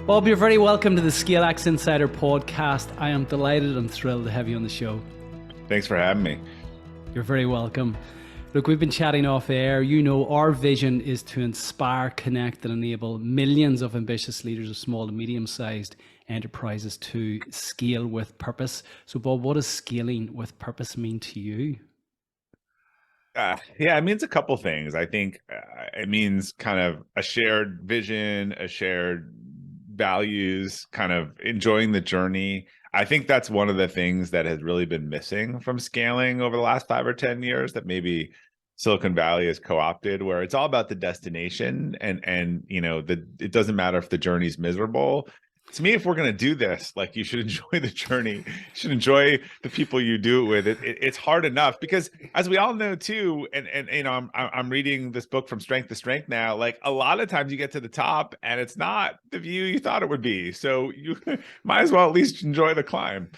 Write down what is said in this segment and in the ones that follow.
Bob, you're very welcome to the ScaleX Insider podcast. I am delighted and thrilled to have you on the show. Thanks for having me. You're very welcome. Look, we've been chatting off air. You know, our vision is to inspire, connect, and enable millions of ambitious leaders of small to medium-sized enterprises to scale with purpose. So, Bob, what does scaling with purpose mean to you? Yeah, it means a couple things. I think it means kind of a shared vision, a shared values, kind of enjoying the journey. I think that's one of the things that has really been missing from scaling over the last 5 or 10 years that maybe Silicon Valley has co-opted, where it's all about the destination and you know, it doesn't matter if the journey's miserable. To me, if we're going to do this, like, you should enjoy the journey. You should enjoy the people you do it with. It's hard enough because, as we all know too, and you know, I'm reading this book From Strength to Strength now. Like, a lot of times you get to the top and it's not the view you thought it would be. So you might as well at least enjoy the climb.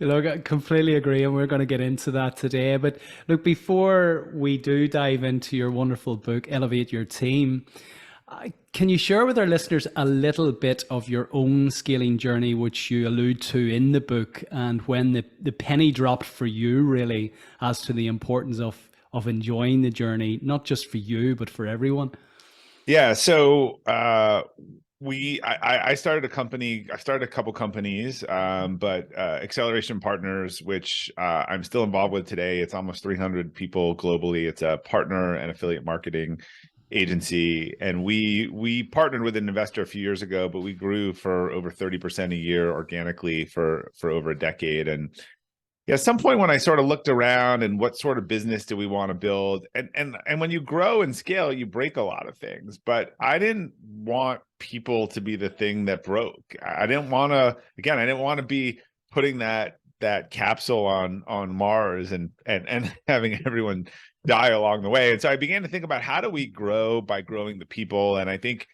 Look, I completely agree, and we're going to get into that today. But look, before we do dive into your wonderful book, Elevate Your Team, can you share with our listeners a little bit of your own scaling journey, which you allude to in the book, and when the penny dropped for you, really, as to the importance of enjoying the journey, not just for you, but for everyone? Yeah. So I started a company. I started a couple companies, but Acceleration Partners, which I'm still involved with today. It's almost 300 people globally. It's a partner and affiliate marketing agency, and we partnered with an investor a few years ago, but we grew for over 30% a year organically for over a decade. And yeah, at some point when I sort of looked around and what sort of business do we want to build, and when you grow and scale, you break a lot of things, but I didn't want people to be the thing that broke. I didn't want to be putting that capsule on Mars and having everyone die along the way. And so I began to think about, how do we grow by growing the people? And I think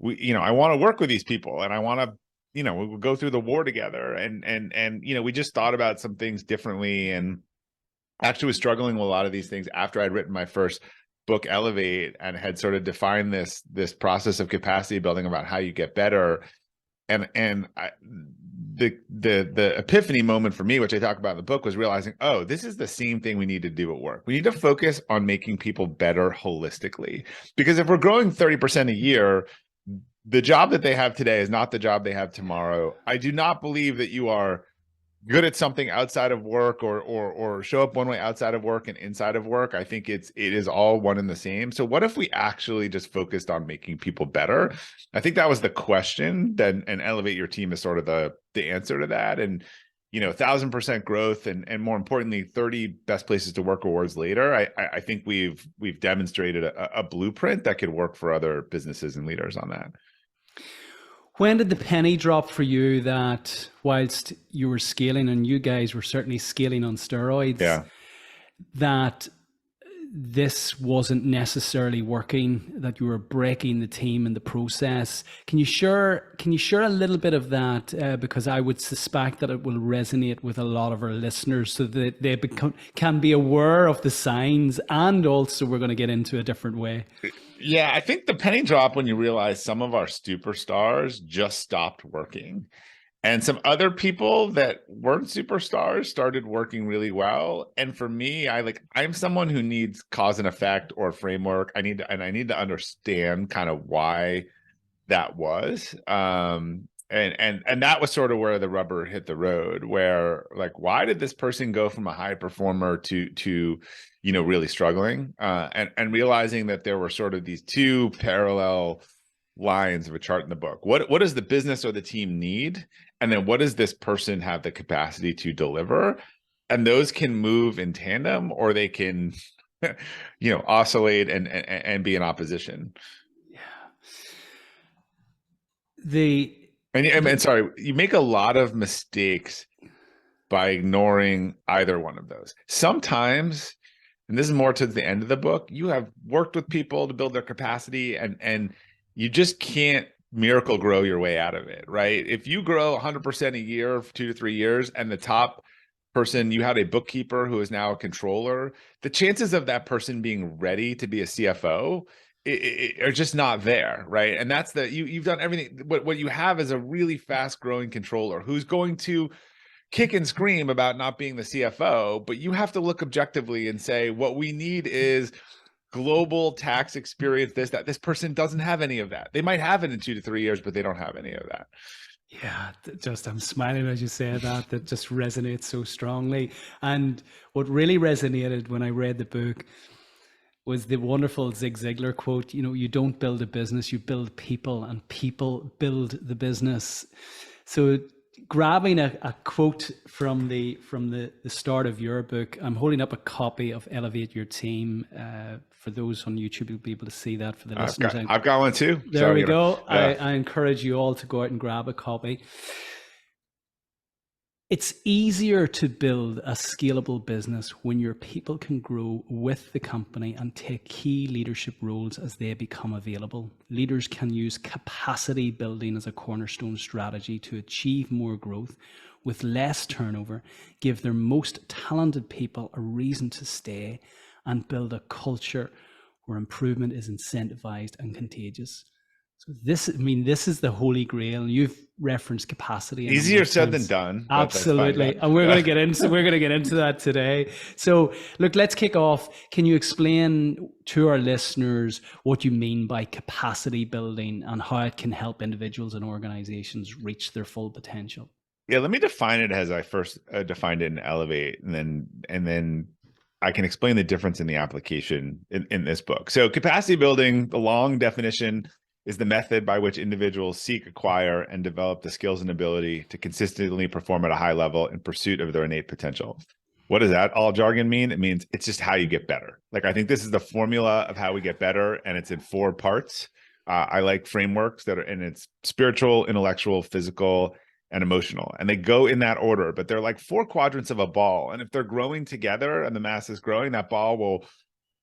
I want to work with these people, and I want to, we'll go through the war together. And we just thought about some things differently, and actually was struggling with a lot of these things after I'd written my first book, Elevate, and had sort of defined this process of capacity building about how you get better. The epiphany moment for me, which I talk about in the book, was realizing, oh, this is the same thing we need to do at work. We need to focus on making people better holistically, because if we're growing 30% a year, the job that they have today is not the job they have tomorrow. I do not believe that you are good at something outside of work or show up one way outside of work and inside of work. I think it is all one and the same. So what if we actually just focused on making people better? I think that was the question. Then, and Elevate Your Team is sort of the answer to that. And 1,000% growth, and more importantly, 30 best places to work awards later. I think we've demonstrated a blueprint that could work for other businesses and leaders on that. When did the penny drop for you that whilst you were scaling, and you guys were certainly scaling on steroids, yeah, that this wasn't necessarily working, that you were breaking the team in the process? Can you share a little bit of that? Because I would suspect that it will resonate with a lot of our listeners, so that they can be aware of the signs, and also we're going to get into a different way. Yeah, I think the penny dropped when you realize some of our superstars just stopped working, and some other people that weren't superstars started working really well. And for me, I'm someone who needs cause and effect or framework. I need to understand kind of why that was. And that was sort of where the rubber hit the road, where, like, why did this person go from a high performer to really struggling, and realizing that there were sort of these two parallel lines of a chart in the book. What does the business or the team need? And then what does this person have the capacity to deliver? And those can move in tandem, or they can, oscillate and be in opposition. Yeah. And sorry, you make a lot of mistakes by ignoring either one of those. Sometimes, and this is more towards the end of the book, you have worked with people to build their capacity, and you just can't miracle grow your way out of it, right? If you grow 100% a year for 2 to 3 years, and the top person, you had a bookkeeper who is now a controller, the chances of that person being ready to be a CFO are just not there, right? And that's you've done everything. What you have is a really fast growing controller who's going to kick and scream about not being the CFO, but you have to look objectively and say what we need is global tax experience, this person doesn't have any of that. They might have it in 2 to 3 years, but they don't have any of that. Yeah, just I'm smiling as you say that. That just resonates so strongly. And what really resonated when I read the book was the wonderful Zig Ziglar quote, you know, you don't build a business, you build people, and people build the business. So grabbing a quote from the start of your book, I'm holding up a copy of Elevate Your Team. For those on YouTube, you'll be able to see that. For the listeners, I've got one too. There so, we go. Yeah. I encourage you all to go out and grab a copy. It's easier to build a scalable business when your people can grow with the company and take key leadership roles as they become available. Leaders can use capacity building as a cornerstone strategy to achieve more growth with less turnover, give their most talented people a reason to stay, and build a culture where improvement is incentivized and contagious. So this is the holy grail. And you've referenced capacity. Easier said than done. Absolutely. And we're going to get into that today. So look, let's kick off. Can you explain to our listeners what you mean by capacity building and how it can help individuals and organizations reach their full potential? Yeah, let me define it as I first defined it in Elevate, and then I can explain the difference in the application in this book. So capacity building, the long definition, is the method by which individuals seek, acquire, and develop the skills and ability to consistently perform at a high level in pursuit of their innate potential. What does that all jargon mean? It means it's just how you get better. Like, I think this is the formula of how we get better, and it's in 4 parts. I like frameworks that are, and it's spiritual, intellectual, physical, and emotional. And they go in that order, but they're like 4 quadrants of a ball. And if they're growing together and the mass is growing, that ball will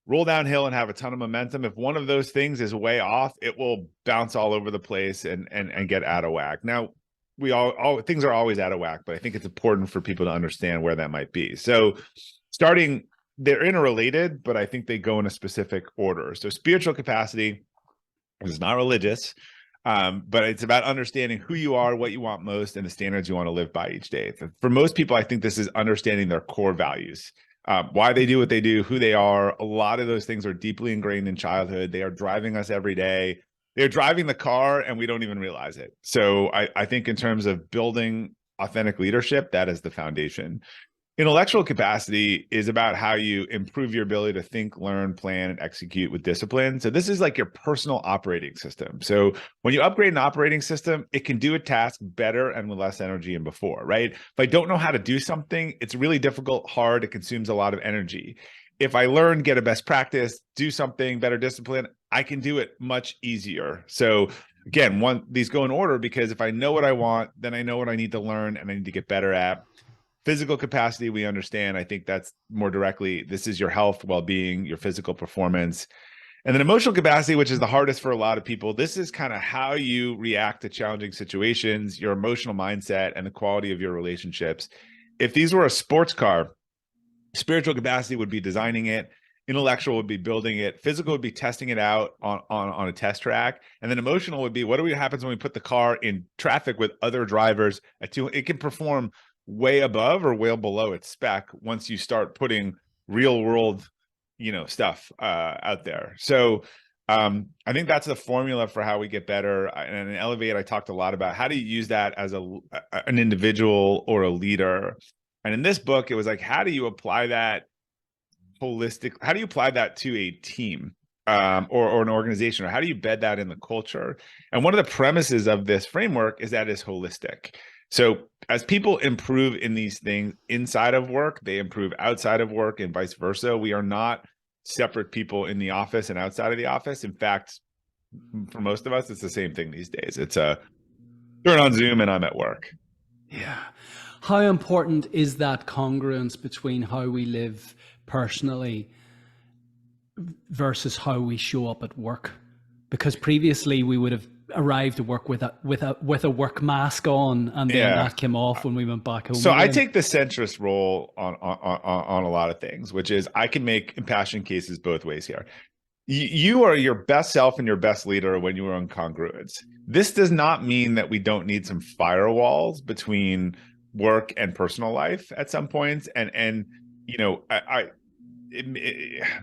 roll downhill and have a ton of momentum. If one of those things is way off, it will bounce all over the place and get out of whack. Now, we all things are always out of whack, but I think it's important for people to understand where that might be. So they're interrelated, but I think they go in a specific order. So spiritual capacity is not religious, but it's about understanding who you are, what you want most, and the standards you want to live by each day. For most people, I think this is understanding their core values. Why they do what they do, who they are. A lot of those things are deeply ingrained in childhood. They are driving us every day. They're driving the car and we don't even realize it. So I think in terms of building authentic leadership, that is the foundation. Intellectual capacity is about how you improve your ability to think, learn, plan, and execute with discipline. So this is like your personal operating system. So when you upgrade an operating system, it can do a task better and with less energy than before, right? If I don't know how to do something, it's really difficult, hard, it consumes a lot of energy. If I learn, get a best practice, do something, better discipline, I can do it much easier. So again, these go in order because if I know what I want, then I know what I need to learn and I need to get better at. Physical capacity, we understand. I think that's more directly, this is your health, well-being, your physical performance. And then emotional capacity, which is the hardest for a lot of people. This is kind of how you react to challenging situations, your emotional mindset, and the quality of your relationships. If these were a sports car, spiritual capacity would be designing it, intellectual would be building it, physical would be testing it out on a test track, and then emotional would be what happens when we put the car in traffic with other drivers. It can perform way above or way below its spec once you start putting real world, stuff out there. So I think that's the formula for how we get better. And in Elevate, I talked a lot about how do you use that as an individual or a leader. And in this book, it was like, how do you apply that holistic? How do you apply that to a team or an organization? Or how do you bed that in the culture? And one of the premises of this framework is that it's holistic. So as people improve in these things inside of work, they improve outside of work and vice versa. We are not separate people in the office and outside of the office. In fact, for most of us, it's the same thing these days. It's turn on Zoom and I'm at work. Yeah. How important is that congruence between how we live personally versus how we show up at work? Because previously we would have arrived at work with a work mask on, and then that came off when we went back home. So again, I take the centrist role on a lot of things, which is I can make impassioned cases both ways here. You are your best self and your best leader when you are in congruence. This does not mean that we don't need some firewalls between work and personal life at some points. And you know,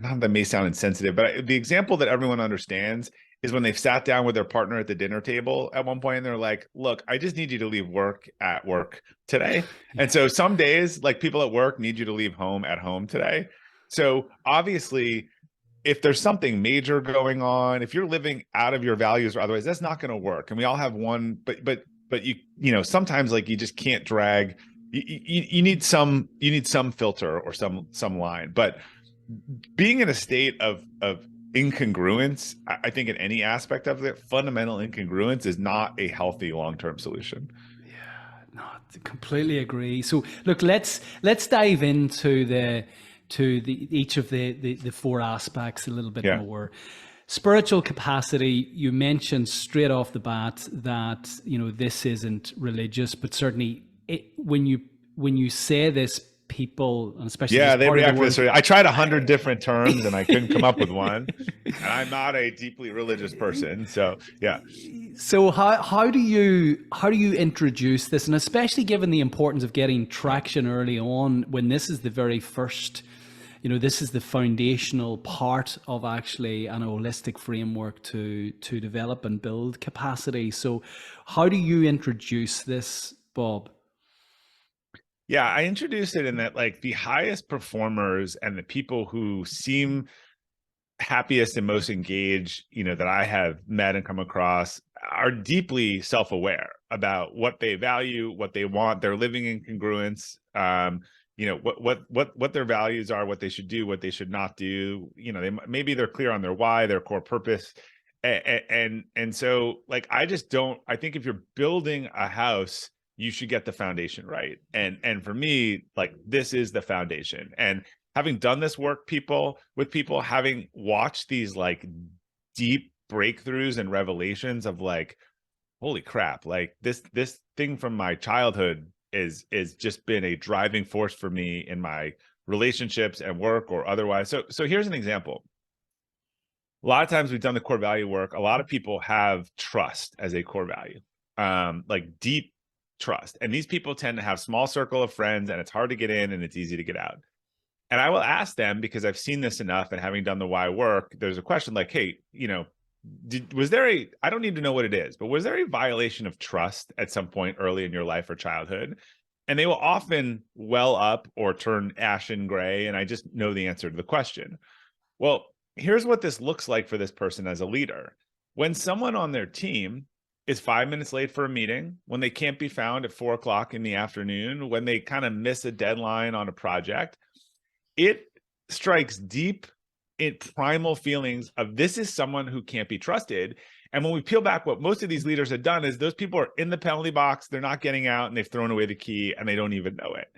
not that may sound insensitive, but the example that everyone understands is when they've sat down with their partner at the dinner table at one point and they're like, look, I just need you to leave work at work today. And so some days, like people at work need you to leave home at home today. So obviously, if there's something major going on, if you're living out of your values or otherwise, that's not going to work. And we all have one, but you know, sometimes like you just can't drag. You need some filter or some line. But being in a state of incongruence, I think in any aspect of it, fundamental incongruence is not a healthy long-term solution. No, completely agree. So look, let's dive into each of the four aspects a little bit Yeah. more. Spiritual capacity, you mentioned straight off the bat that, you know, this isn't religious, but certainly when you say this, people, and especially Yeah, this they part of the react world, this way. I tried 100 different terms and I couldn't come up with one. And I'm not a deeply religious person. So yeah. so how do you introduce this, and especially given the importance of getting traction early on, when this is the very first, you know, this is the foundational part of actually an holistic framework to develop and build capacity. So how do you introduce this, Bob? Yeah, I introduced it in that like the highest performers and the people who seem happiest and most engaged, you know, that I have met and come across are deeply self-aware about what they value, what they want. They're living in congruence. You know, what their values are, what they should do, what they should not do. You know, maybe they're clear on their why, their core purpose. And so like I just don't, I think if you're building a house, you should get the foundation right. And for me, like this is the foundation. And having done this work with people, having watched these like deep breakthroughs and revelations of like, holy crap, like this thing from my childhood is just been a driving force for me in my relationships and work or otherwise. So here's an example. A lot of times we've done the core value work. A lot of people have trust as a core value, like deep trust. And these people tend to have small circle of friends and it's hard to get in and it's easy to get out. And I will ask them, because I've seen this enough and having done the why work, there's a question like, hey, you know, was there I don't need to know what it is, but was there a violation of trust at some point early in your life or childhood? And they will often well up or turn ashen gray. And I just know the answer to the question. Well, here's what this looks like for this person as a leader. When someone on their team is 5 minutes late for a meeting, when they can't be found at 4 o'clock in the afternoon, when they kind of miss a deadline on a project, it strikes deep in primal feelings of this is someone who can't be trusted. And when we peel back, what most of these leaders have done is those people are in the penalty box, they're not getting out, and they've thrown away the key and they don't even know it.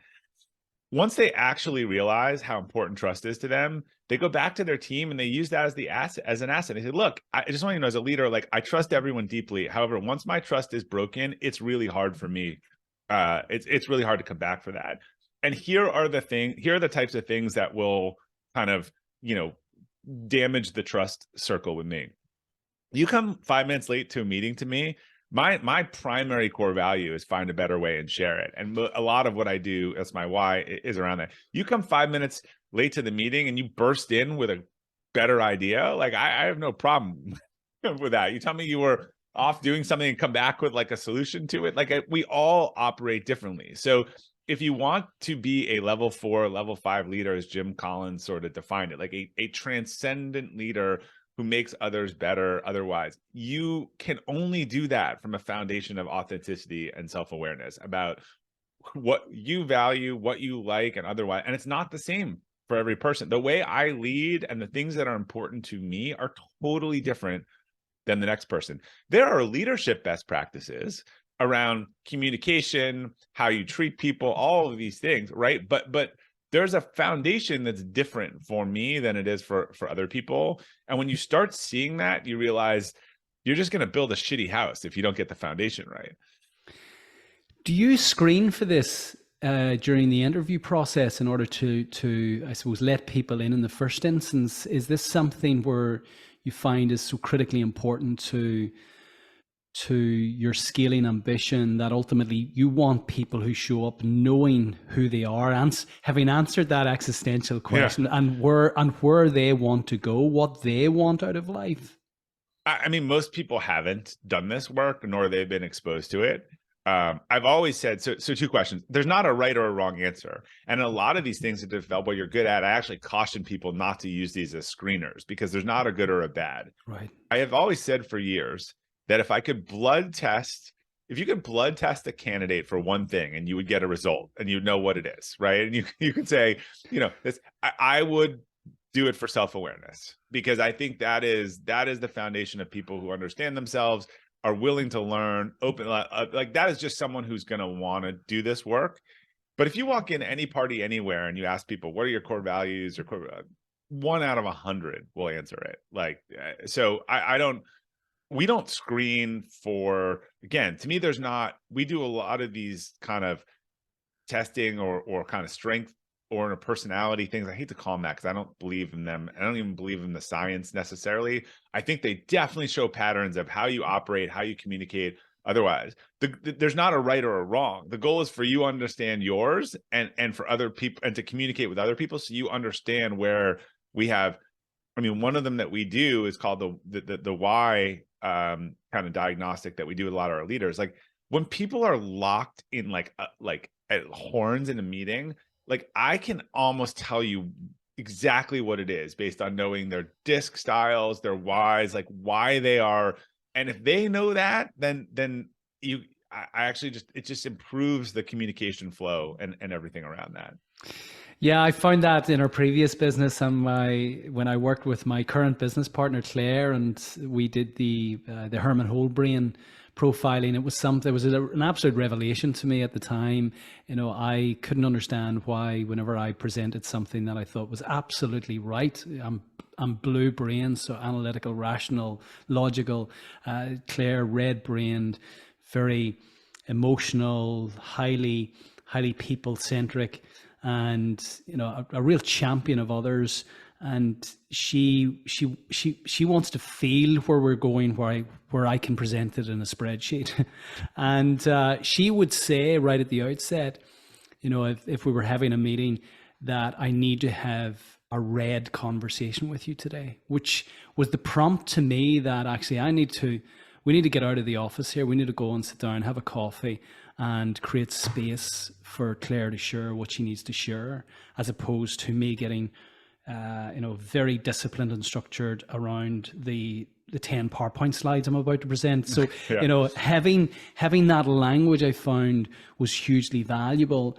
Once they actually realize how important trust is to them, they go back to their team and they use that as an asset. They say, look, I just want you to know as a leader, like I trust everyone deeply. However, once my trust is broken, it's really hard for me. It's really hard to come back for that. And here are the types of things that will kind of, you know, damage the trust circle with me. You come 5 minutes late to a meeting to me, my primary core value is find a better way and share it. And a lot of what I do, that's my why, is around that. You come 5 minutes late to the meeting and you burst in with a better idea, like I have no problem with that. You tell me you were off doing something and come back with like a solution to it. Like we all operate differently. So if you want to be a level 4, level 5 leader, as Jim Collins sort of defined it, like a transcendent leader who makes others better otherwise, you can only do that from a foundation of authenticity and self-awareness about what you value, what you like, and otherwise. And it's not the same for every person. The way I lead and the things that are important to me are totally different than the next person. There are leadership best practices around communication, how you treat people, all of these things, right? But there's a foundation that's different for me than it is for other people. And when you start seeing that, you realize you're just going to build a shitty house if you don't get the foundation right. Do you screen for this during the interview process in order to I suppose let people in the first instance? Is this something where you find is so critically important to your scaling ambition that ultimately you want people who show up knowing who they are and having answered that existential Yeah. question and where they want to go, what they want out of life? I mean, most people haven't done this work, nor they've been exposed to it. I've always said, so two questions. There's not a right or a wrong answer. And a lot of these things that develop what you're good at, I actually caution people not to use these as screeners because there's not a good or a bad. Right. I have always said for years that if you could blood test a candidate for one thing and you would get a result and you know what it is, right? And you could say, this, I would do it for self-awareness because I think that is the foundation of people who understand themselves, are willing to learn, open, like that is just someone who's going to want to do this work. But if you walk in any party anywhere and you ask people, what are your core values or core, 1 out of 100 will answer it. Like, so we don't screen for, again, to me, we do a lot of these kind of testing or kind of strength or in a personality things. I hate to call them that because I don't believe in them. I don't even believe in the science necessarily. I think they definitely show patterns of how you operate, how you communicate. Otherwise, there's not a right or a wrong. The goal is for you to understand yours and for other people and to communicate with other people so you understand where we have. I mean, one of them that we do is called the why kind of diagnostic that we do with a lot of our leaders. Like when people are locked in like at horns in a meeting, like I can almost tell you exactly what it is based on knowing their disc styles, their whys, like why they are. And if they know that, then I actually it just improves the communication flow and everything around that. Yeah, I found that in our previous business and when I worked with my current business partner Claire, and we did the Herman Holbrain profiling. It was an absolute revelation to me at the time. I couldn't understand why whenever I presented something that I thought was absolutely right. I'm blue brain, so analytical, rational, logical. Claire, red brained, very emotional, highly people centric, and a real champion of others. And she wants to feel where we're going, where I can present it in a spreadsheet. And she would say right at the outset, if we were having a meeting, that I need to have a red conversation with you today, which was the prompt to me that actually we need to get out of the office here. We need to go and sit down, have a coffee, and create space for Claire to share what she needs to share, as opposed to me getting, very disciplined and structured around the 10 PowerPoint slides I'm about to present. So, Yeah. having that language I found was hugely valuable.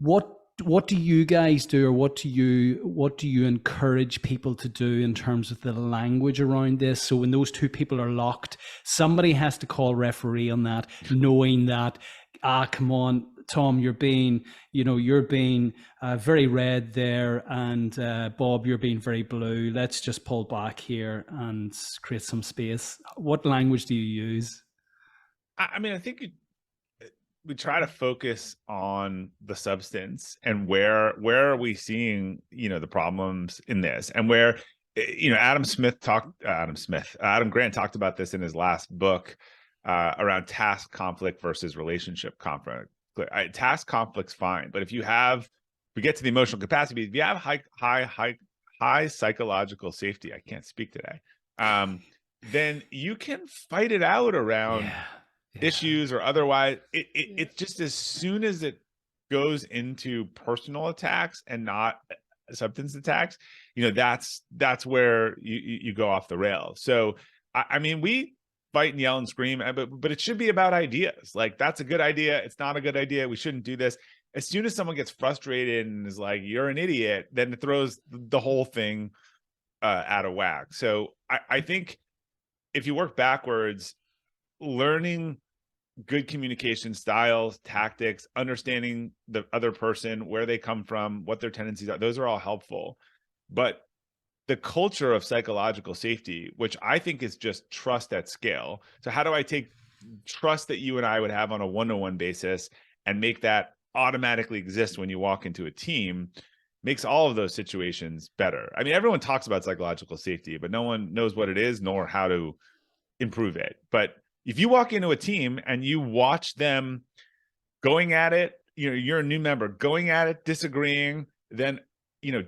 What do you guys do, or what do you encourage people to do in terms of the language around this? So when those two people are locked, somebody has to call referee on that, knowing that, come on, Tom, you're being very red there, and Bob, you're being very blue. Let's just pull back here and create some space. What language do you use? I mean, I think we try to focus on the substance and where are we seeing the problems in this, and where Adam Grant talked about this in his last book around task conflict versus relationship conflict. Task conflict's fine, but if we get to the emotional capacity, if you have high psychological safety, I can't speak today, then you can fight it out around issues or otherwise. It's just as soon as it goes into personal attacks and not substance attacks, that's where you go off the rails. So I mean, we fight and yell and scream, but it should be about ideas. Like, that's a good idea, it's not a good idea, we shouldn't do this. As soon as someone gets frustrated and is like, you're an idiot, then it throws the whole thing out of whack. So I think if you work backwards, learning good communication styles, tactics, understanding the other person, where they come from, what their tendencies are, those are all helpful. But the culture of psychological safety, which I think is just trust at scale. So how do I take trust that you and I would have on a one-to-one basis and make that automatically exist when you walk into a team makes all of those situations better. I mean, everyone talks about psychological safety, but no one knows what it is nor how to improve it. But if you walk into a team and you watch them going at it, you're a new member going at it, disagreeing, then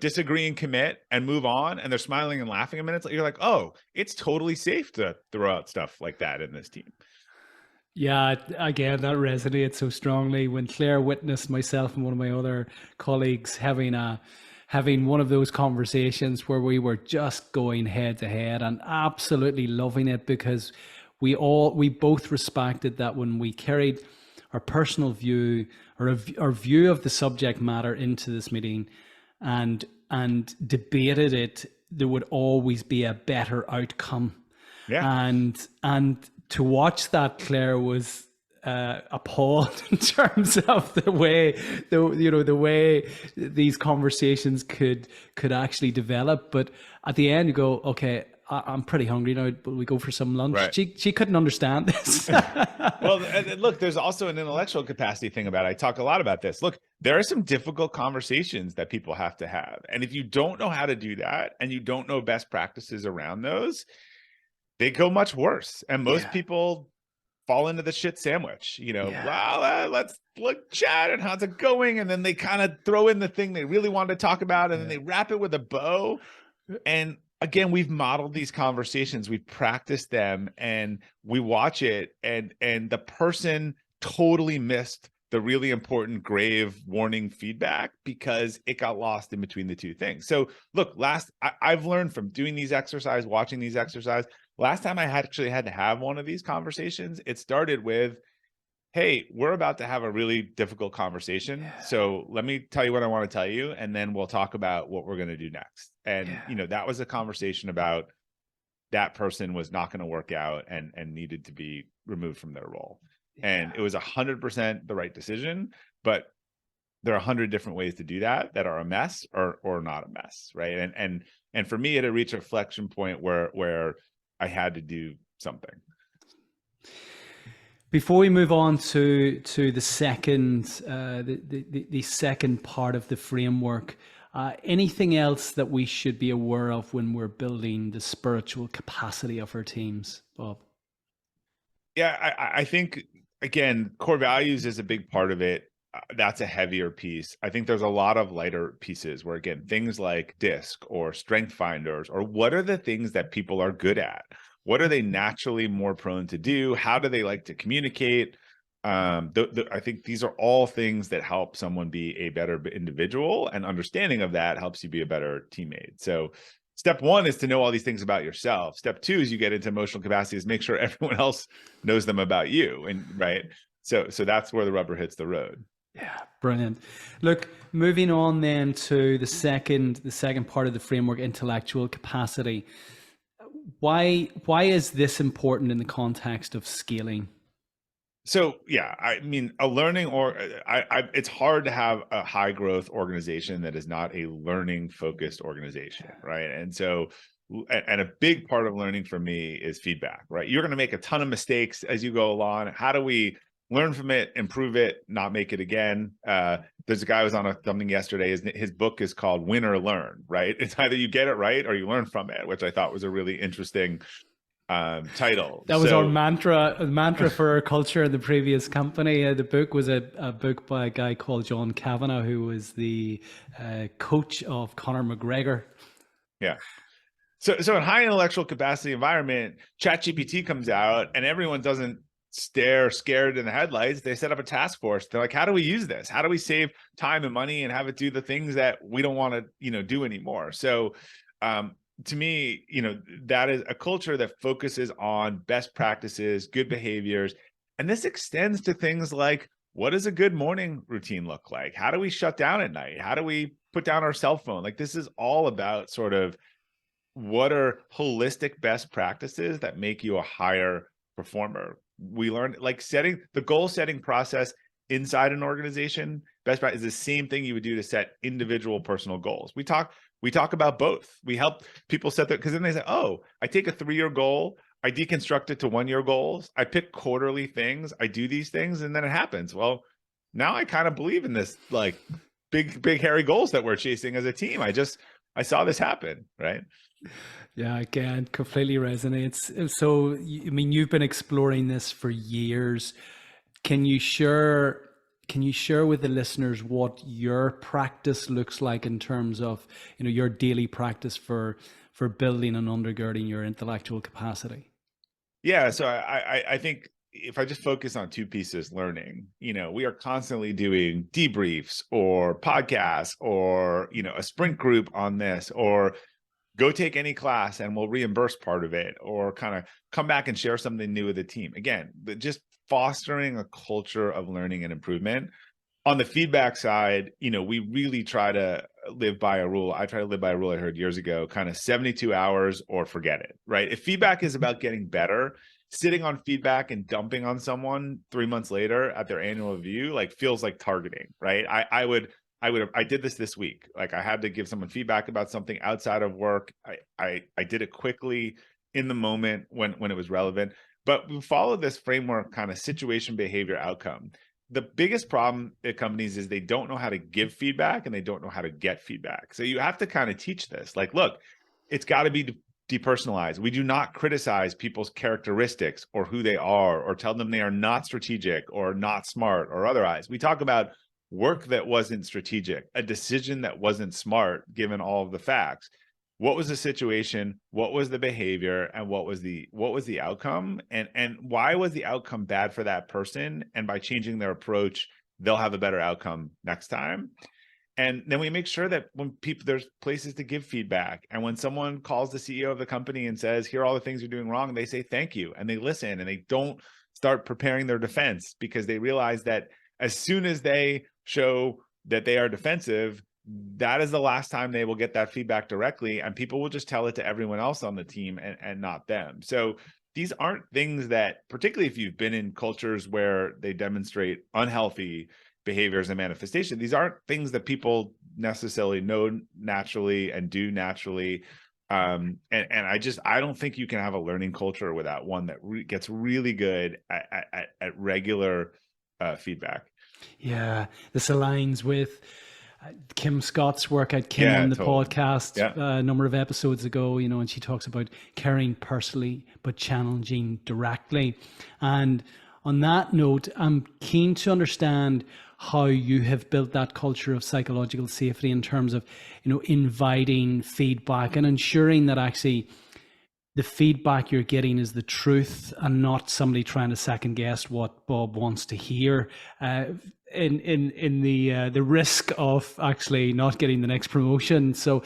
disagree and commit and move on, and they're smiling and laughing a minute, you're like, oh, it's totally safe to throw out stuff like that in this team. Yeah, again, that resonates so strongly when Claire witnessed myself and one of my other colleagues having one of those conversations where we were just going head to head and absolutely loving it, because we both respected that when we carried our personal view or our view of the subject matter into this meeting and debated it, there would always be a better outcome. Yeah. And to watch that, Claire was appalled in terms of the way these conversations could actually develop. But at the end, you go, okay, I'm pretty hungry now, but we go for some lunch. Right. She couldn't understand this. Well, and look, there's also an intellectual capacity thing about it. I talk a lot about this. Look, there are some difficult conversations that people have to have. And if you don't know how to do that and you don't know best practices around those, they go much worse. And most people fall into the shit sandwich, well, let's look, chat, and how's it going? And then they kind of throw in the thing they really wanted to talk about, and then they wrap it with a bow. And again, we've modeled these conversations, we've practiced them, and we watch it, and the person totally missed the really important grave warning feedback because it got lost in between the two things. So look, I've learned from doing these exercises, watching these exercises. Last time I actually had to have one of these conversations, it started with, hey, we're about to have a really difficult conversation. So let me tell you what I want to tell you, and then we'll talk about what we're going to do next. And, that was a conversation about that person was not going to work out and needed to be removed from their role. And it was 100% the right decision, but there are 100 different ways to do that are a mess or not a mess, right? And for me, it had reached a inflection point where I had to do something. Before we move on to the second the second part of the framework, anything else that we should be aware of when we're building the spiritual capacity of our teams, Bob? Yeah, I think, again, core values is a big part of it. That's a heavier piece. I think there's a lot of lighter pieces where, again, things like DISC or strength finders, or what are the things that people are good at? What are they naturally more prone to do? How do they like to communicate? I think these are all things that help someone be a better individual, and understanding of that helps you be a better teammate. So step one is to know all these things about yourself. Step two, is you get into emotional capacity, is make sure everyone else knows them about you. And right. So that's where the rubber hits the road. Yeah, brilliant. Look, moving on then to the second part of the framework, intellectual capacity. Why is this important in the context of scaling? So yeah, I mean, it's hard to have a high growth organization that is not a learning focused organization, right? And so, and a big part of learning for me is feedback, right? You're going to make a ton of mistakes as you go along. How do we learn from it, improve it, not make it again? There's a guy who was on something yesterday. His book is called Win or Learn, right? It's either you get it right or you learn from it, which I thought was a really interesting title. That was our mantra for our culture in the previous company. The book was a book by a guy called John Kavanagh, who was the coach of Conor McGregor. Yeah. So in high intellectual capacity environment, ChatGPT comes out and everyone doesn't stare scared in the headlights. They set up a task force. They're like, how do we use this? How do we save time and money and have it do the things that we don't want to, do anymore? So to me, that is a culture that focuses on best practices, good behaviors. And this extends to things like, what does a good morning routine look like? How do we shut down at night? How do we put down our cell phone? Like, this is all about sort of what are holistic best practices that make you a higher performer. We learned, like, setting the goal setting process inside an organization, best practice is the same thing you would do to set individual personal goals. We talk about both. We help people set that, because then they say, oh, I take a 3-year goal, I deconstruct it to 1-year goals, I pick quarterly things, I do these things, and then it happens. Well, now I kind of believe in this, like big hairy goals that we're chasing as a team. I saw this happen, right? Yeah, again, completely resonates. So, I mean, you've been exploring this for years. Can you share can you share with the listeners what your practice looks like in terms of, your daily practice for building and undergirding your intellectual capacity? Yeah, so I think if I just focus on two pieces, learning, we are constantly doing debriefs or podcasts or, a sprint group on this, or go take any class and we'll reimburse part of it, or kind of come back and share something new with the team. Again, just fostering a culture of learning and improvement. On the feedback side, we really try to live by a rule. I try to live by a rule I heard years ago, kind of 72 hours or forget it, right? If feedback is about getting better, sitting on feedback and dumping on someone 3 months later at their annual review, like, feels like targeting, right? I did this week. Like, I had to give someone feedback about something outside of work. I did it quickly in the moment when it was relevant. But we follow this framework, kind of situation, behavior, outcome. The biggest problem at companies is they don't know how to give feedback and they don't know how to get feedback. So you have to kind of teach this. Like, look, it's got to be depersonalized. We do not criticize people's characteristics or who they are, or tell them they are not strategic or not smart or otherwise. We talk about work that wasn't strategic, a decision that wasn't smart given all of the facts. What was the situation, what was the behavior, and what was the outcome, and why was the outcome bad for that person, and by changing their approach they'll have a better outcome next time. And then we make sure that when people, there's places to give feedback, and when someone calls the CEO of the company and says, here are all the things you're doing wrong, they say thank you, and they listen, and they don't start preparing their defense, because they realize that as soon as they show that they are defensive, that is the last time they will get that feedback directly, and people will just tell it to everyone else on the team, and not them. So these aren't things that, particularly if you've been in cultures where they demonstrate unhealthy behaviors and manifestation, these aren't things that people necessarily know naturally and do naturally. And I don't think you can have a learning culture without one that gets really good at regular feedback. Yeah, this aligns with Kim Scott's work. I had Kim Yeah, on the totally. podcast Yeah. a number of episodes ago, and she talks about caring personally but challenging directly. And on that note, I'm keen to understand how you have built that culture of psychological safety in terms of, inviting feedback and ensuring that actually the feedback you're getting is the truth and not somebody trying to second guess what Bob wants to hear. In the risk of actually not getting the next promotion. So,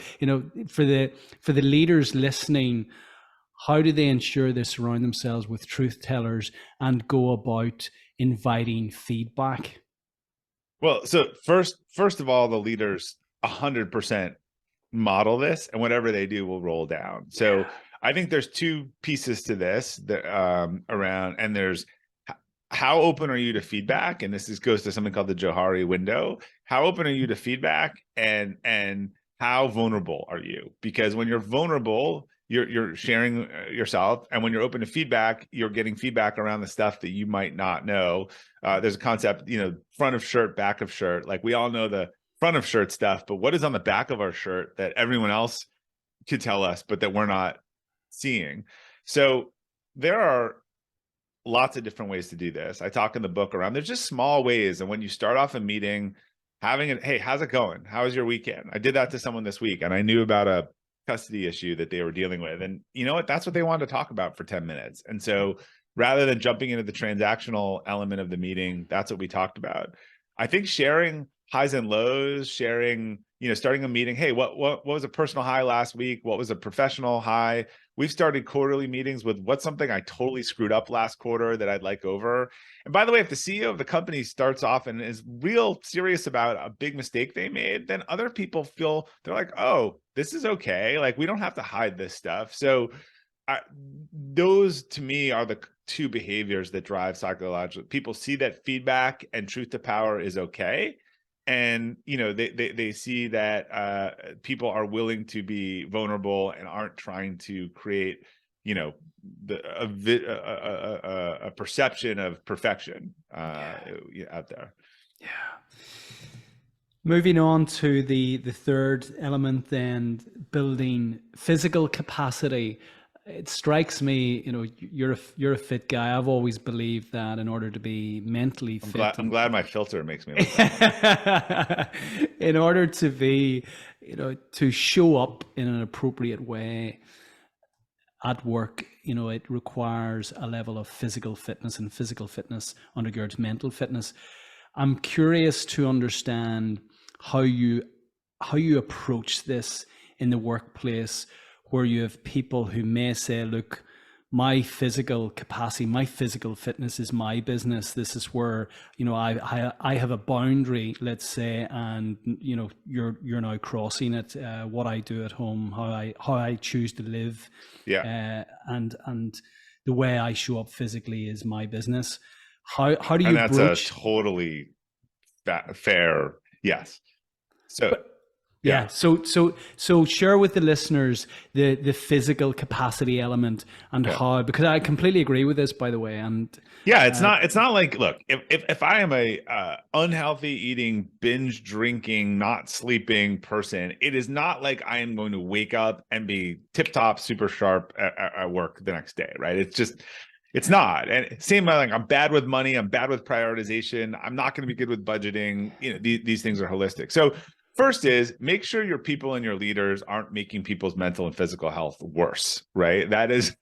for the leaders listening, how do they ensure they surround themselves with truth tellers and go about inviting feedback? Well, so first of all, the leaders 100% model this, and whatever they do will roll down. So Yeah. I think there's two pieces to this that around, and there's how open are you to feedback, and goes to something called the Johari window. How open are you to feedback, and how vulnerable are you? Because when you're vulnerable, you're sharing yourself, and when you're open to feedback, you're getting feedback around the stuff that you might not know. There's a concept, front of shirt, back of shirt. Like, we all know the front of shirt stuff, but what is on the back of our shirt that everyone else could tell us, but that we're not seeing? So there are lots of different ways to do this. I talk in the book around, there's just small ways. And when you start off a meeting, having it, hey, how's it going? How was your weekend? I did that to someone this week, and I knew about a custody issue that they were dealing with. And you know what? That's what they wanted to talk about for 10 minutes. And so rather than jumping into the transactional element of the meeting, that's what we talked about. I think sharing highs and lows, sharing, starting a meeting, hey, what was a personal high last week? What was a professional high? We've started quarterly meetings with, what's something I totally screwed up last quarter that I'd like over. And by the way, if the CEO of the company starts off and is real serious about a big mistake they made, then other people feel, they're like, oh, this is okay. Like, we don't have to hide this stuff. So those to me are the two behaviors that drive psychological. People see that feedback and truth to power is okay, and they see that people are willing to be vulnerable and aren't trying to create a perception of perfection out there. Yeah. Moving on to the third element, then building physical capacity. It strikes me, you're a fit guy. I've always believed that in order to be mentally I'm glad fit I'm and glad my filter makes me look that way. in order to be, to show up in an appropriate way at work, it requires a level of physical fitness, and physical fitness undergirds mental fitness. I'm curious to understand how you approach this in the workplace, where you have people who may say, look, my physical capacity, my physical fitness is my business. This is where, I have a boundary, let's say, and you're now crossing it. What I do at home, how I choose to live, Yeah. and the way I show up physically is my business. How do And you that's a broach? totally fair yes. So Yeah. yeah. So share with the listeners the physical capacity element and Yeah. how, because I completely agree with this, by the way. And Yeah, it's not like, look, if I am a unhealthy eating, binge drinking, not sleeping person, it is not like I am going to wake up and be tip top, super sharp at work the next day, right? It's not. And same, like, I'm bad with money, I'm bad with prioritization, I'm not going to be good with budgeting. These things are holistic. So first is make sure your people and your leaders aren't making people's mental and physical health worse, right? That is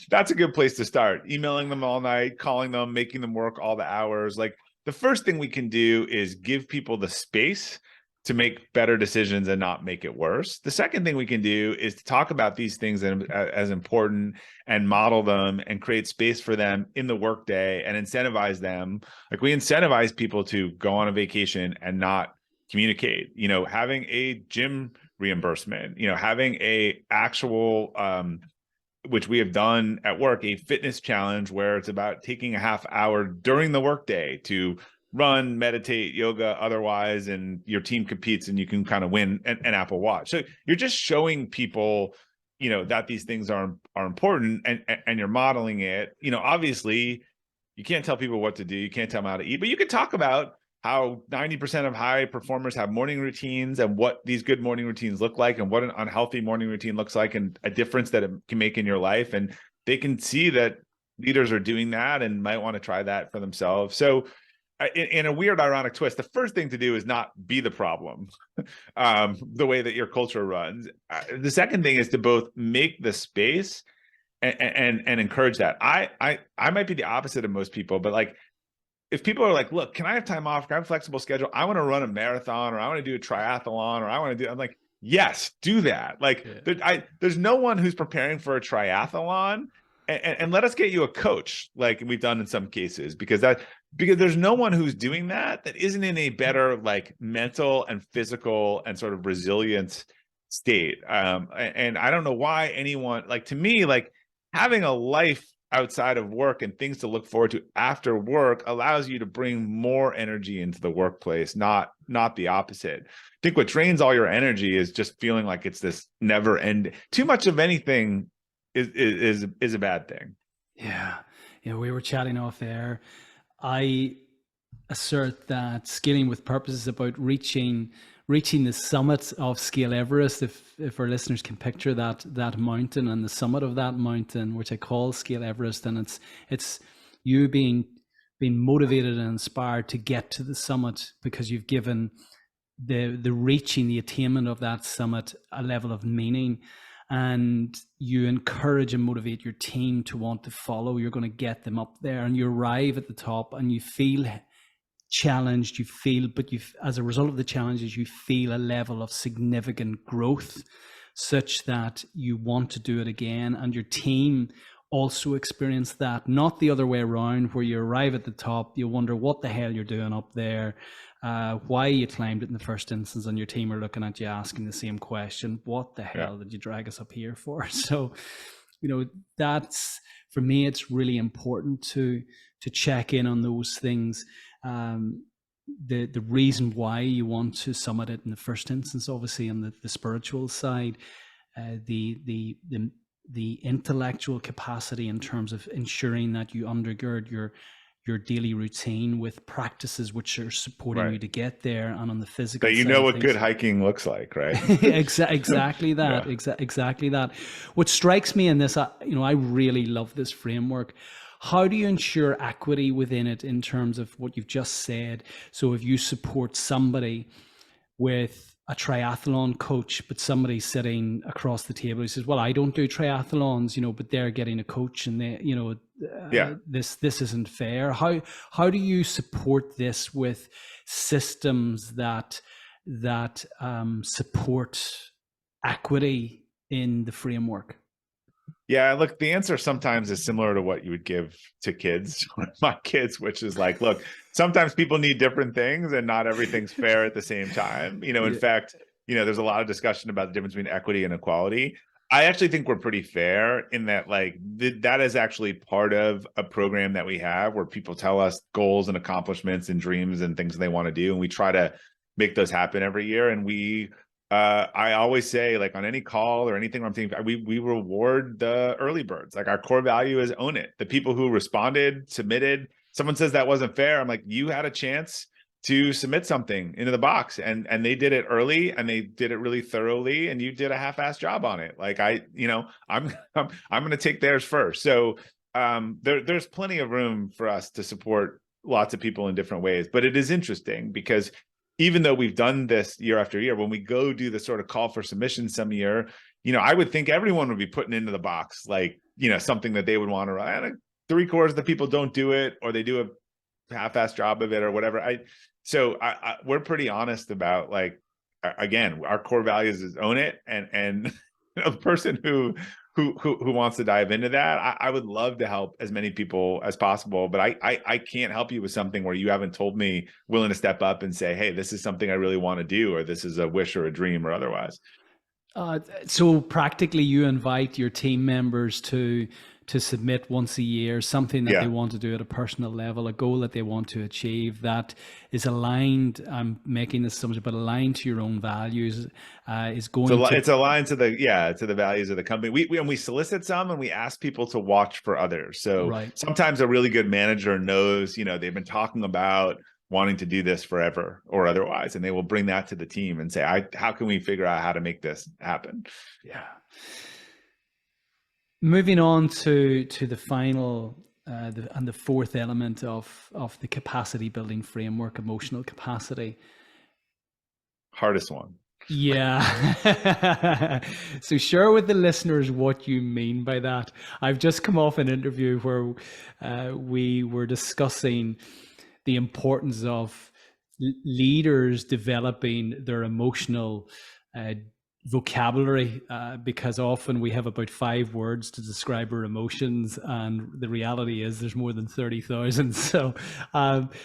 that's a good place to start. Emailing them all night, calling them, making them work all the hours. Like, the first thing we can do is give people the space to make better decisions and not make it worse. The second thing we can do is to talk about these things as important and model them and create space for them in the workday and incentivize them. Like, we incentivize people to go on a vacation and not communicate, having a gym reimbursement, having a actual which we have done at work, a fitness challenge where it's about taking a half hour during the workday to run, meditate, yoga, otherwise, and your team competes and you can kind of win an Apple Watch. So you're just showing people, that these things are important, and you're modeling it. Obviously, you can't tell people what to do. You can't tell them how to eat, but you could talk about how 90% of high performers have morning routines and what these good morning routines look like and what an unhealthy morning routine looks like and a difference that it can make in your life. And they can see that leaders are doing that and might want to try that for themselves. So in a weird, ironic twist, the first thing to do is not be the problem, the way that your culture runs. The second thing is to both make the space and encourage that. I might be the opposite of most people, but like, if people are like, look, can I have time off? Can I have a flexible schedule? I want to run a marathon, or I want to do a triathlon, or I want to do, I'm like, yes, do that. Like, there's no one who's preparing for a triathlon, and let us get you a coach, like we've done in some cases, because there's no one who's doing that isn't in a better, like, mental and physical and sort of resilient state. And I don't know why anyone, like, to me, like, having a life outside of work and things to look forward to after work allows you to bring more energy into the workplace, not the opposite. I think what drains all your energy is just feeling like it's this never end. Too much of anything is a bad thing. yeah, we were chatting off air. I assert that scaling with purpose is about reaching the summit of Scale Everest. If our listeners can picture that mountain and the summit of that mountain, which I call Scale Everest, and it's you being motivated and inspired to get to the summit because you've given the reaching, the attainment of that summit a level of meaning, and you encourage and motivate your team to want to follow. You're going to get them up there, and you arrive at the top and you feel challenged, but as a result of the challenges, you feel a level of significant growth such that you want to do it again, and your team also experience that, not the other way around, where you arrive at the top, you wonder what the hell you're doing up there, why you climbed it in the first instance, and your team are looking at you asking the same question, what the hell did you drag us up here for? So that's, for me, it's really important to check in on those things. The reason why you want to summit it in the first instance, obviously, on the spiritual side, the intellectual capacity in terms of ensuring that you undergird your your daily routine with practices which are supporting you Right. to get there, and on the That physical you side know of what good things. hiking looks like, right? Exactly that. Yeah. Exactly that. What strikes me in this, I really love this framework. How do you ensure equity within it in terms of what you've just said? So if you support somebody with a triathlon coach, but somebody sitting across the table who says, "Well, I don't do triathlons, but they're getting a coach, and Yeah. this isn't fair." How do you support this with systems that support equity in the framework? Yeah, look, the answer sometimes is similar to what you would give to kids, my kids, which is like, look, sometimes people need different things and not everything's fair at the same time. In Yeah. fact, there's a lot of discussion about the difference between equity and equality. I actually think we're pretty fair in that, like, that is actually part of a program that we have where people tell us goals and accomplishments and dreams and things they want to do. And we try to make those happen every year. And I always say, like, on any call or anything I'm thinking, we reward the early birds. Like, our core value is own it. The people who responded, submitted, someone says that wasn't fair, I'm like, you had a chance to submit something into the box, and they did it early, and they did it really thoroughly, and you did a half-assed job on it. Like, I'm going to take theirs first. So there's plenty of room for us to support lots of people in different ways. But it is interesting because even though we've done this year after year, when we go do the sort of call for submissions some year, I would think everyone would be putting into the box, like, something that they would want to run. 3/4 of the people don't do it, or they do a half-assed job of it, or whatever. We're pretty honest about, like, again, our core values is own it, and the person who wants to dive into that, I would love to help as many people as possible, but I can't help you with something where you haven't told me willing to step up and say, hey, this is something I really want to do, or this is a wish or a dream or otherwise. So practically, you invite your team members to submit once a year something that they Yeah. want to do at a personal level, a goal that they want to achieve that is aligned. I'm making this assumption, but aligned to your own values, is going So to. it's aligned to the values of the company. We solicit some, and we ask people to watch for others. So Right. sometimes a really good manager knows, they've been talking about wanting to do this forever or otherwise, and they will bring that to the team and say, how can we figure out how to make this happen? Yeah. Moving on to the final and the fourth element of the capacity building framework, emotional capacity. Hardest one. Yeah. So share with the listeners what you mean by that. I've just come off an interview where we were discussing the importance of leaders developing their emotional vocabulary, because often we have about 5 words to describe our emotions, and the reality is there's more than 30,000. So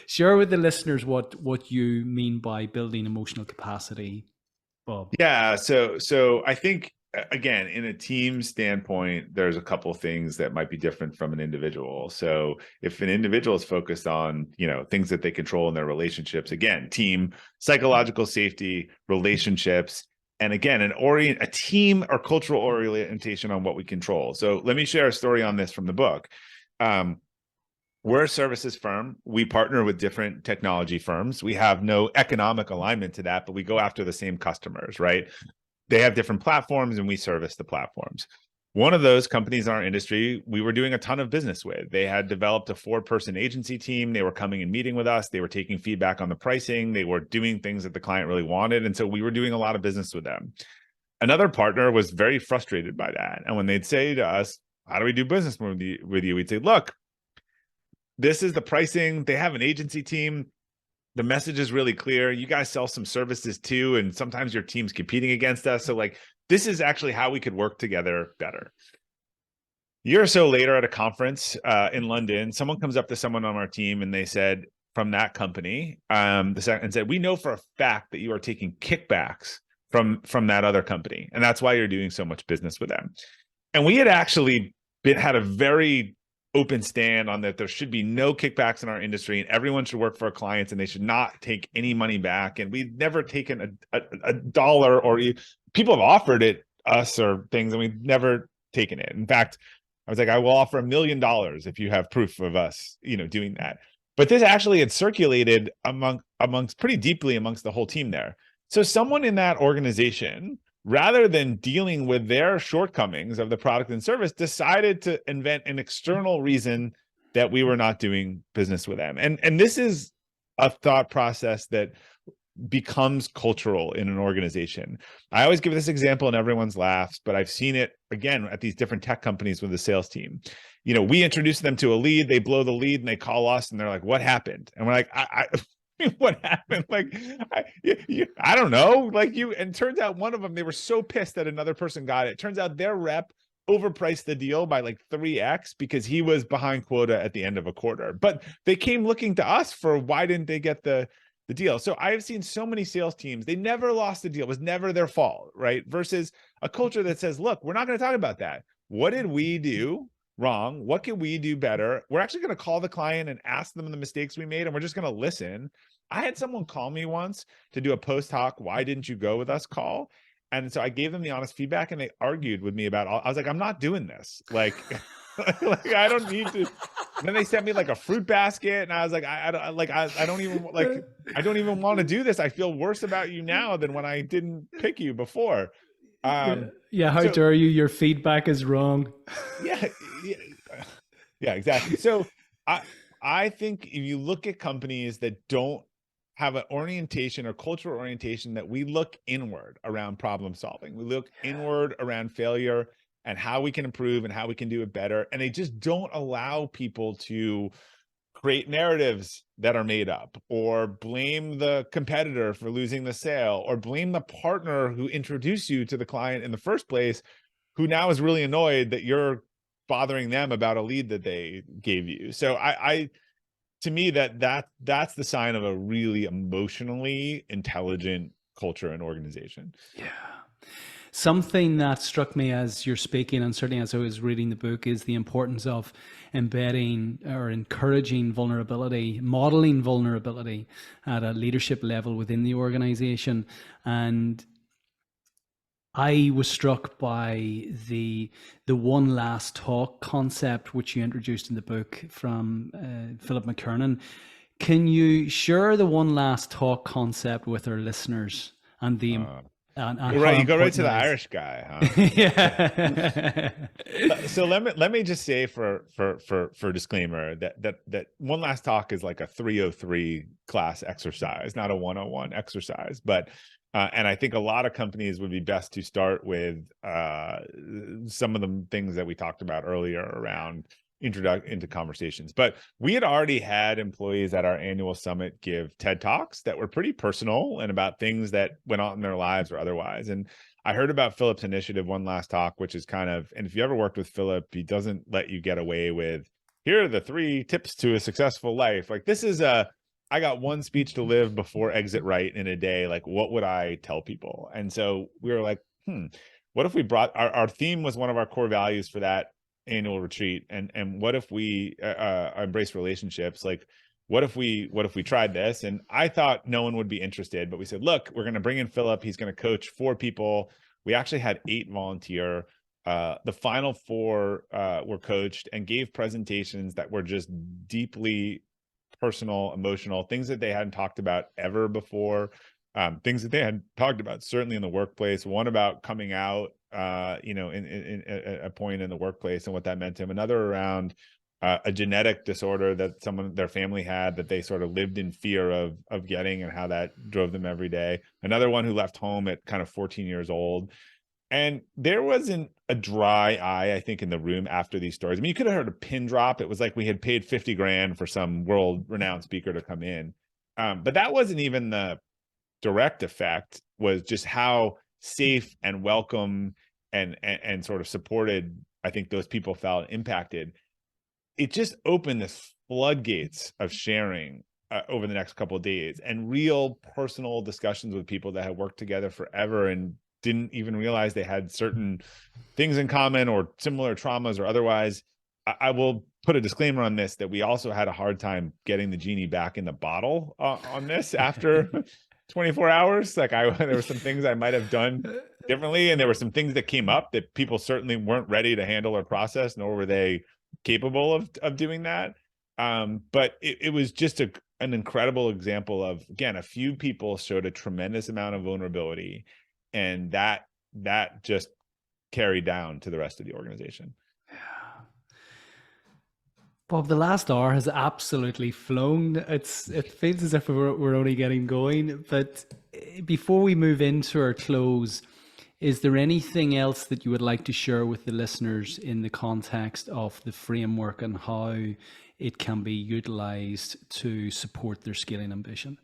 share with the listeners what you mean by building emotional capacity, Bob. Yeah, so I think, again, in a team standpoint, there's a couple things that might be different from an individual. So if an individual is focused on, things that they control in their relationships, again, team, psychological safety, relationships, and again, a team or cultural orientation on what we control. So let me share a story on this from the book. We're a services firm. We partner with different technology firms. We have no economic alignment to that, but we go after the same customers, right? They have different platforms, and we service the platforms. One of those companies in our industry, we were doing a ton of business with. They had developed a 4-person agency team. They were coming and meeting with us. They were taking feedback on the pricing. They were doing things that the client really wanted. And so we were doing a lot of business with them. Another partner was very frustrated by that. And when they'd say to us, how do we do business with you? We'd say, look, this is the pricing. They have an agency team. The message is really clear. You guys sell some services too, and sometimes your team's competing against us. So, like, this is actually how we could work together better. A year or so later at a conference in London, someone comes up to someone on our team, and they said, from that company, and said, we know for a fact that you are taking kickbacks from that other company, and that's why you're doing so much business with them. And we had actually had a very open stand on that there should be no kickbacks in our industry, and everyone should work for our clients, and they should not take any money back. And we've never taken a dollar, or people have offered it us or things, and we've never taken it. In fact, I was like, I will offer $1 million if you have proof of us, doing that. But this actually had circulated amongst pretty deeply amongst the whole team there. So someone in that organization, rather than dealing with their shortcomings of the product and service, decided to invent an external reason that we were not doing business with them. And this is a thought process that becomes cultural in an organization. I always give this example and everyone's laughs, but I've seen it again at these different tech companies with the sales team. We introduce them to a lead, they blow the lead and they call us and they're like, what happened? And we're like, what happened? Like, I don't know. Like and it turns out one of them, they were so pissed that another person got it. It turns out their rep overpriced the deal by like 3x because he was behind quota at the end of a quarter. But they came looking to us for why didn't they get the deal. So I've seen so many sales teams, they never lost the deal. It was never their fault, right? Versus a culture that says, look, we're not going to talk about that. What did we do wrong? What can we do better? We're actually going to call the client and ask them the mistakes we made, and we're just going to listen. I had someone call me once to do a post hoc, why didn't you go with us call? And so I gave them the honest feedback and they argued with me about I was like, I'm not doing this. Like, like I don't need to. And then they sent me like a fruit basket, and I was like, I don't even want to do this. I feel worse about you now than when I didn't pick you before. Yeah. How dare you? Your feedback is wrong. Yeah, exactly. So I think if you look at companies that don't have an orientation or cultural orientation, that we look inward around problem solving, we look inward around failure and how we can improve and how we can do it better. And they just don't allow people to create narratives that are made up, or blame the competitor for losing the sale, or blame the partner who introduced you to the client in the first place, who now is really annoyed that you're bothering them about a lead that they gave you. So to me, that's the sign of a really emotionally intelligent culture and organization. Yeah. Something that struck me as you're speaking, and certainly as I was reading the book, is the importance of embedding or encouraging vulnerability, modeling vulnerability at a leadership level within the organization. And I was struck by the one last talk concept, which you introduced in the book from Philip McKernan. Can you share the one last talk concept with our listeners and the and right, how you go right to the important it is? Irish guy, huh? Yeah. So let me just say for disclaimer that one last talk is like a 303 class exercise, not a 101 exercise. But and I think a lot of companies would be best to start with some of the things that we talked about earlier around into conversations. But we had already had employees at our annual summit give TED Talks that were pretty personal and about things that went on in their lives or otherwise. And I heard about Philip's initiative, One Last Talk, which is kind of, and if you ever worked with Philip, he doesn't let you get away with, here are the 3 tips to a successful life. Like, this is I got one speech to live before exit right in a day. Like, what would I tell people? And so we were like, what if we brought our theme was one of our core values for that annual retreat, and what if we embrace relationships? Like, what if we tried this? And I thought no one would be interested, but we said, look, we're going to bring in Philip. He's going to coach 4 people. We actually had 8 volunteer. The final 4 were coached and gave presentations that were just deeply personal, emotional, things that they hadn't talked about ever before, things that they had talked about certainly in the workplace. One about coming out, in a point in the workplace and what that meant to him. Another around a genetic disorder that their family had, that they sort of lived in fear of getting, and how that drove them every day. Another one who left home at kind of 14 years old. And there wasn't a dry eye, I think, in the room after these stories. I mean, you could have heard a pin drop. It was like we had paid 50 grand for some world-renowned speaker to come in. But that wasn't even the direct effect, was just how safe and welcome and sort of supported I think those people felt, impacted. It just opened this floodgates of sharing over the next couple of days, and real personal discussions with people that had worked together forever and didn't even realize they had certain things in common or similar traumas or otherwise. I will put a disclaimer on this, that we also had a hard time getting the genie back in the bottle on this after 24 hours. Like, there were some things I might have done differently, and there were some things that came up that people certainly weren't ready to handle or process, nor were they capable of doing that. But it was just an incredible example of, again, a few people showed a tremendous amount of vulnerability, and that just carried down to the rest of the organization. Bob, the last hour has absolutely flown. It feels as if we're only getting going. But before we move into our close, is there anything else that you would like to share with the listeners in the context of the framework and how it can be utilized to support their scaling ambition?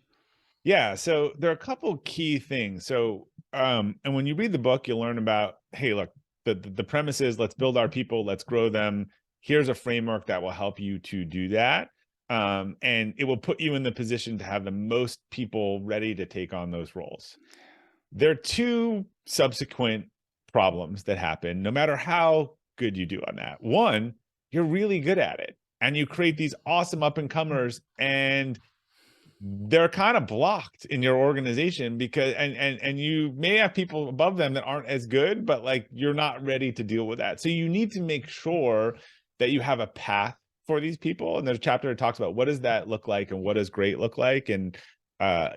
Yeah, so there are a couple key things. So, and when you read the book, you'll learn about, hey, look, the premise is let's build our people, let's grow them. Here's a framework that will help you to do that. And it will put you in the position to have the most people ready to take on those roles. There are two subsequent problems that happen, no matter how good you do on that. One, you're really good at it, and you create these awesome up and comers, and they're kind of blocked in your organization because and you may have people above them that aren't as good, but like you're not ready to deal with that. So you need to make sure that you have a path for these people. And there's a chapter that talks about what does that look like and what does great look like. And I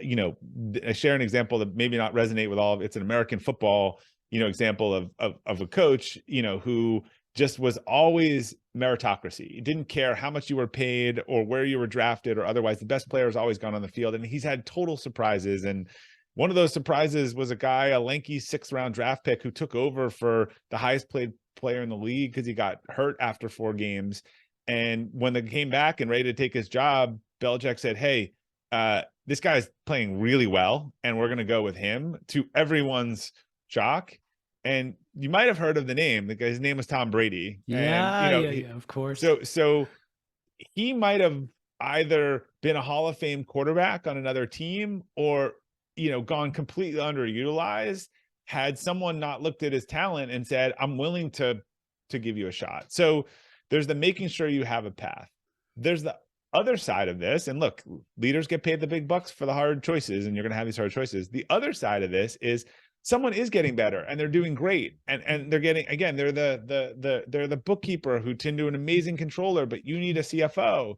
share an example that maybe not resonate with all of it's an American football, example of a coach, who just was always meritocracy. He didn't care how much you were paid or where you were drafted or otherwise. The best player has always gone on the field, and he's had total surprises. And one of those surprises was a lanky 6th-round draft pick who took over for the highest paid player in the league because he got hurt after 4 games. And when they came back and ready to take his job, Belichick said, hey, this guy's playing really well, and we're going to go with him, to everyone's shock. And you might have heard of the name. The guy's name was Tom Brady. And, Yeah, of course. So he might have either been a Hall of Fame quarterback on another team or, gone completely underutilized, had someone not looked at his talent and said, I'm willing to give you a shot. So there's the making sure you have a path. There's the other side of this. And look, leaders get paid the big bucks for the hard choices, and you're going to have these hard choices. The other side of this is someone is getting better and they're doing great. And they're getting, again, they're the bookkeeper who turned to an amazing controller, but you need a CFO.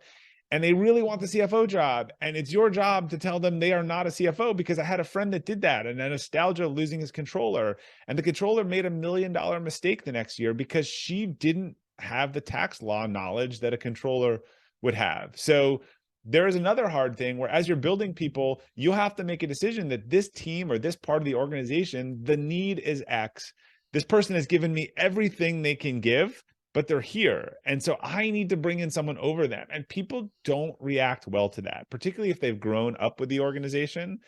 And they really want the CFO job. And it's your job to tell them they are not a CFO, because I had a friend that did that, and a nostalgia of losing his controller. And the controller made $1 million mistake the next year because she didn't have the tax law knowledge that a controller would have. So there is another hard thing where, as you're building people, you have to make a decision that this team or this part of the organization, the need is X. This person has given me everything they can give, but they're here. And so I need to bring in someone over them. And people don't react well to that, particularly if they've grown up with the organization,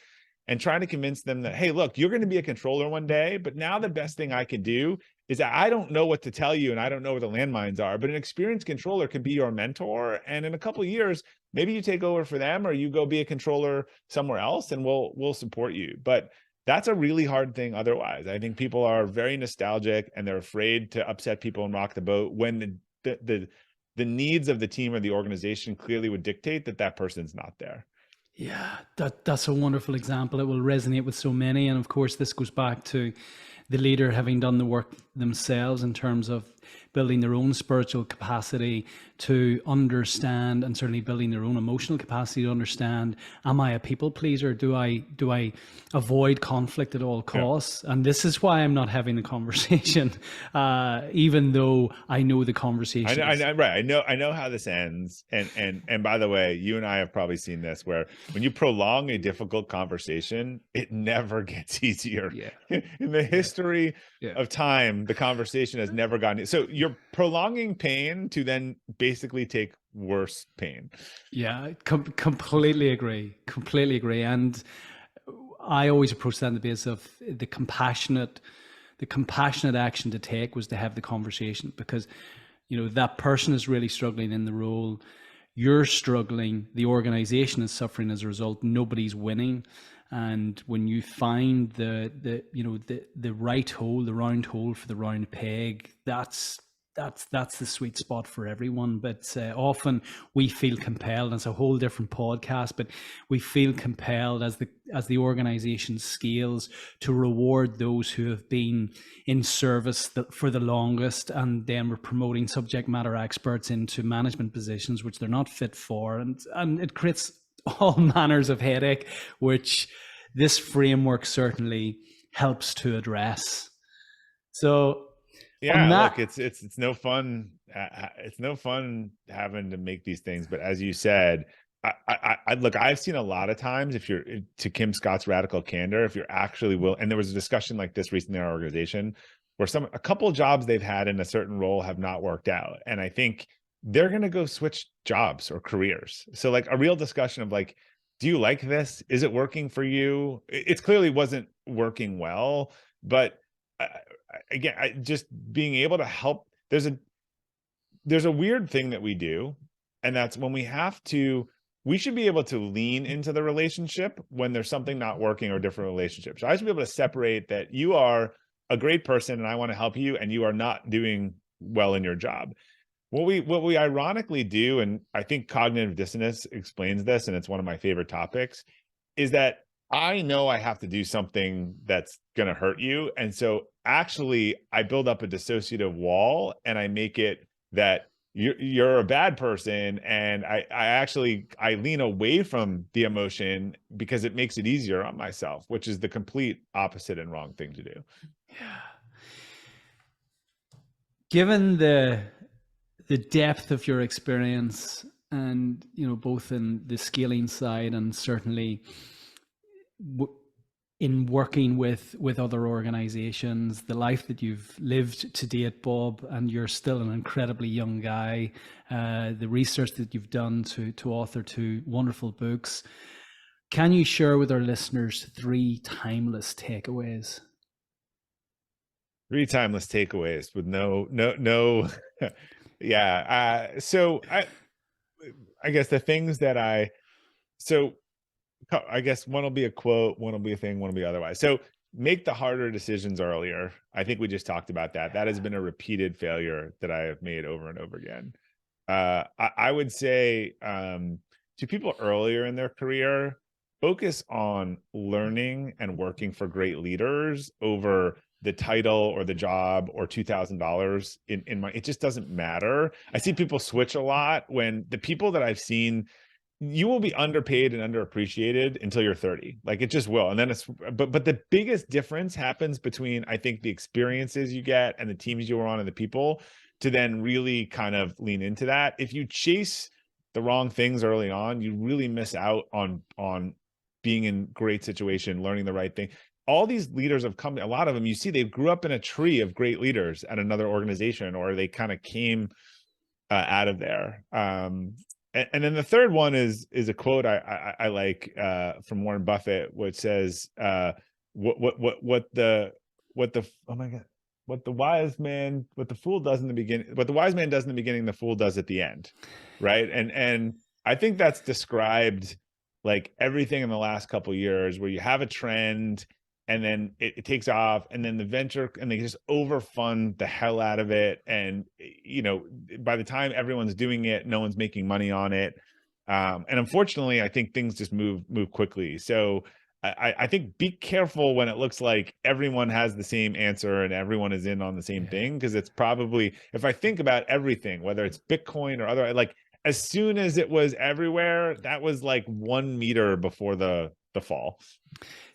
and trying to convince them that, hey, look, you're going to be a controller one day, but now the best thing I can do is that I don't know what to tell you and I don't know where the landmines are, but an experienced controller can be your mentor. And in a couple of years, maybe you take over for them or you go be a controller somewhere else, and we'll support you. But that's a really hard thing otherwise. I think people are very nostalgic and they're afraid to upset people and rock the boat when the needs of the team or the organization clearly would dictate that person's not there. Yeah, that's a wonderful example. It will resonate with so many. And of course, this goes back to the leader having done the work themselves in terms of building their own spiritual capacity to understand, and certainly building their own emotional capacity to understand, am I a people pleaser? Do I avoid conflict at all costs? Yeah. And this is why I'm not having the conversation, even though I know the conversation. Right. I know how this ends. And by the way, you and I have probably seen this, where when you prolong a difficult conversation, it never gets easier. Yeah. In the history of time, the conversation has never gotten. So you're prolonging pain to then basically take worse pain. Yeah, completely agree. Completely agree. And I always approach that on the basis of the compassionate action to take was to have the conversation, because that person is really struggling in the role. You're struggling. The organization is suffering as a result. Nobody's winning. And when you find the right hole, the round hole for the round peg, that's that's the sweet spot for everyone. But often we feel compelled, and it's a whole different podcast, but we feel compelled as the organization scales to reward those who have been in service for the longest, and then we're promoting subject matter experts into management positions which they're not fit for, and it creates all manners of headache, which this framework certainly helps to address. So on Yeah, look, that, it's no fun. It's no fun having to make these things. But as you said, I look. I've seen a lot of times, if you're to Kim Scott's radical candor, if you're actually will, and there was a discussion like this recently in our organization, where a couple of jobs they've had in a certain role have not worked out, and I think they're going to go switch jobs or careers. So like a real discussion of like, do you like this? Is it working for you? It clearly wasn't working well, but again, just being able to help. There's a weird thing that we do, and that's when we should be able to lean into the relationship when there's something not working or different relationships. So I should be able to separate that you are a great person and I want to help you, and you are not doing well in your job. What we ironically do, and I think cognitive dissonance explains this, and it's one of my favorite topics, is that I know I have to do something that's going to hurt you. And so actually I build up a dissociative wall and I make it that you're a bad person. And I lean away from the emotion because it makes it easier on myself, which is the complete opposite and wrong thing to do. given the depth of your experience, and both in the scaling side and certainly in working with other organizations, the life that you've lived to date, Bob, and you're still an incredibly young guy, the research that you've done to author two wonderful books, can you share with our listeners 3 timeless takeaways? 3 timeless takeaways with no. Yeah. So I guess the things that I guess one will be a quote, one will be a thing, one will be otherwise. So make the harder decisions earlier. I think we just talked about that. That has been a repeated failure that I have made over and over again. I would say to people earlier in their career, focus on learning and working for great leaders over the title or the job or $2,000 it just doesn't matter. I see people switch a lot when the people that I've seen, you will be underpaid and underappreciated until you're 30. Like it just will. And then but the biggest difference happens between, I think, the experiences you get and the teams you were on and the people to then really kind of lean into that. If you chase the wrong things early on, you really miss out on being in great situation, learning the right thing. All these leaders have come, a lot of them, you see, they grew up in a tree of great leaders at another organization, or they kind of came out of there. And then the third one is a quote I like from Warren Buffett, which says, what the fool does in the beginning, what the wise man does in the beginning, the fool does at the end, right? And I think that's described like everything in the last couple of years, where you have a trend and then it takes off, and then the venture, and they just overfund the hell out of it. And, by the time everyone's doing it, no one's making money on it. And unfortunately, I think things just move quickly. So I think be careful when it looks like everyone has the same answer and everyone is in on the same thing. Because it's probably, if I think about everything, whether it's Bitcoin or other, like as soon as it was everywhere, that was like 1 meter before the fall.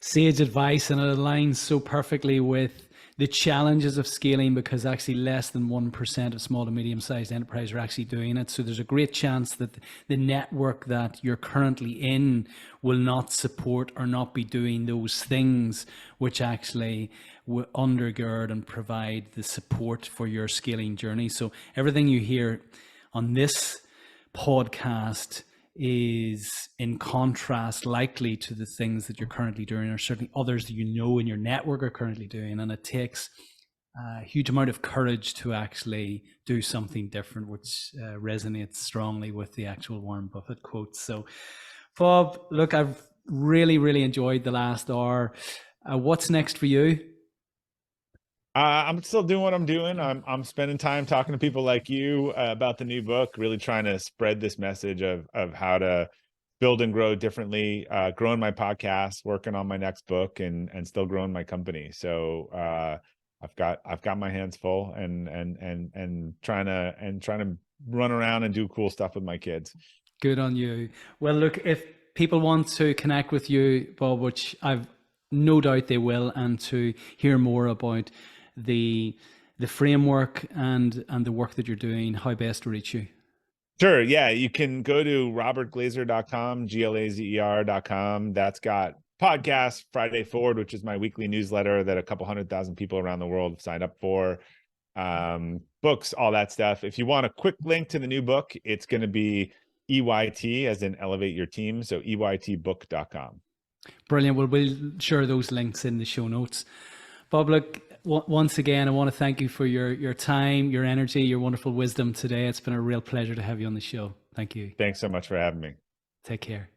Sage advice, and it aligns so perfectly with the challenges of scaling, because actually less than 1% of small to medium-sized enterprises are actually doing it. So there's a great chance that the network that you're currently in will not support or not be doing those things which actually will undergird and provide the support for your scaling journey. So everything you hear on this podcast is in contrast likely to the things that you're currently doing, or certainly others that in your network are currently doing. And it takes a huge amount of courage to actually do something different, which resonates strongly with the actual Warren Buffett quotes. So Bob, look, I've really enjoyed the last hour. What's next for you? I'm still doing what I'm doing. I'm spending time talking to people like you about the new book, really trying to spread this message of how to build and grow differently, growing my podcast, working on my next book, and still growing my company. So I've got my hands full and trying to run around and do cool stuff with my kids. Good on you. Well, look, if people want to connect with you, Bob, which I've no doubt they will, and to hear more about the framework and the work that you're doing, how best to reach you. Sure. Yeah. You can go to robertglazer.com, glazer.com. That's got podcast Friday Forward, which is my weekly newsletter that a couple 100,000 people around the world have signed up for. Books, all that stuff. If you want a quick link to the new book, it's going to be EYT, as in elevate your team. So EYTbook.com. Brilliant. Well, we'll share those links in the show notes. Bob, look, once again, I want to thank you for your time, your energy, your wonderful wisdom today. It's been a real pleasure to have you on the show. Thank you. Thanks so much for having me. Take care.